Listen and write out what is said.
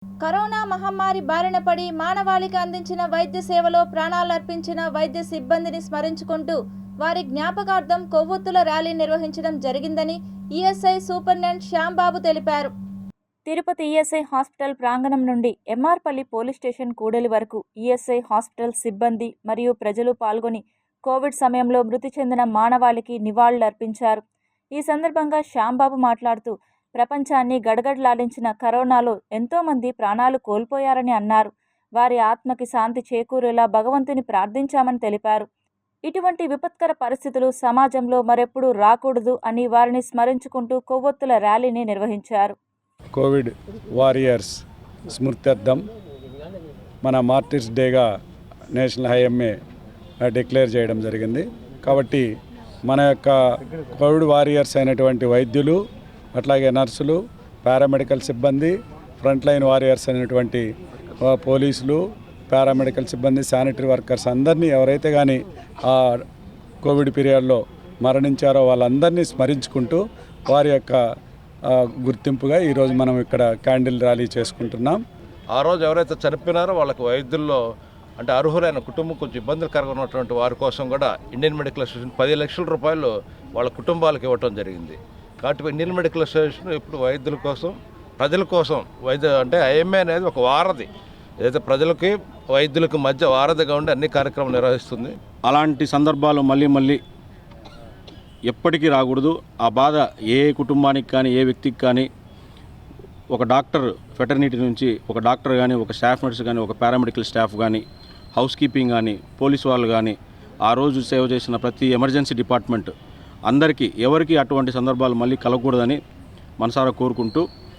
Corona మహమ్మారి బారిన పడి మానవాళికి అందించిన వైద్య సేవలో ప్రాణాలర్పించిన వైద్య సిబ్బందిని స్మరించుకుంటూ వారి జ్ఞాపకార్థం కొవ్వొత్తుల ర్యాలీ నిర్వహించడం జరిగిందని ఈఎస్ఐ సూపరింటెండెంట్ శ్యాంబాబు తెలిపారు. తిరుపతి ఈఎస్ఐ హాస్పిటల్ ప్రాంగణం నుండి ఎంఆర్పల్లి పోలీస్ స్టేషన్ కూడలి వరకు ఈఎస్ఐ హాస్పిటల్ సిబ్బంది మరియు ప్రజలు పాల్గొని కోవిడ్ సమయంలో మృతి చెందిన మానవాళికి నివాళులర్పించారు. ఈ సందర్భంగా శ్యాంబాబు మాట్లాడుతూ ప్రపంచాన్ని గడగడలాడించిన కరోనాలో ఎంతోమంది ప్రాణాలు కోల్పోయారని అన్నారు. వారి ఆత్మకి శాంతి చేకూరేలా భగవంతుని ప్రార్థించామని తెలిపారు. ఇటువంటి విపత్కర పరిస్థితులు సమాజంలో మరెప్పుడూ రాకూడదు అని వారిని స్మరించుకుంటూ కొవ్వొత్తుల ర్యాలీని నిర్వహించారు. కోవిడ్ వారియర్స్ స్మృత్యర్థం మన మార్టిర్స్ డేగా నేషనల్ హైఎంఏ డిక్లేర్ చేయడం జరిగింది. కాబట్టి మన యొక్క కోవిడ్ వారియర్స్ అయినటువంటి వైద్యులు, అట్లాగే నర్సులు, పారామెడికల్ సిబ్బంది, ఫ్రంట్ లైన్ వారియర్స్ అయినటువంటి పోలీసులు, పారామెడికల్ సిబ్బంది, శానిటరీ వర్కర్స్ అందరినీ ఎవరైతే కానీ ఆ కోవిడ్ పీరియడ్లో మరణించారో వాళ్ళందరినీ స్మరించుకుంటూ వారి యొక్క గుర్తింపుగా ఈరోజు మనం ఇక్కడ క్యాండిల్ ర్యాలీ చేసుకుంటున్నాం. ఆ రోజు ఎవరైతే చనిపోయినారో వాళ్ళకి వైద్యుల్లో అంటే అర్హులైన కుటుంబం కొంచెం ఇబ్బందులకరంగా ఉన్నటువంటి వారి కోసం కూడా ఇండియన్ మెడికల్ అసోసియేషన్ 10 లక్షల రూపాయలు వాళ్ళ కుటుంబాలకు ఇవ్వటం జరిగింది. కాబట్టి ఇండియన్ మెడికల్ అసోసియేషన్ ఇప్పుడు వైద్యుల కోసం, ప్రజల కోసం అంటే ఐఎంఏ అనేది ఒక వారధి, ఏదైతే ప్రజలకి వైద్యులకు మధ్య వారధిగా ఉండి అన్ని కార్యక్రమాలు నిర్వహిస్తుంది. అలాంటి సందర్భాలు మళ్ళీ ఎప్పటికీ రాకూడదు. ఆ బాధ ఏ కుటుంబానికి కానీ ఏ వ్యక్తికి కానీ, ఒక డాక్టర్ ఫెటర్నిటీ నుంచి ఒక డాక్టర్ కానీ, ఒక స్టాఫ్ నర్స్ కానీ, ఒక పారామెడికల్ స్టాఫ్ కానీ, హౌస్ కీపింగ్ కానీ, పోలీసు వాళ్ళు కానీ, ఆ రోజు సేవ చేసిన ప్రతి ఎమర్జెన్సీ డిపార్ట్మెంట్ అందరికీ ఎవరికి అటువంటి సందర్భాలు మళ్ళీ కలగకూడదని మనసారా కోరుకుంటూ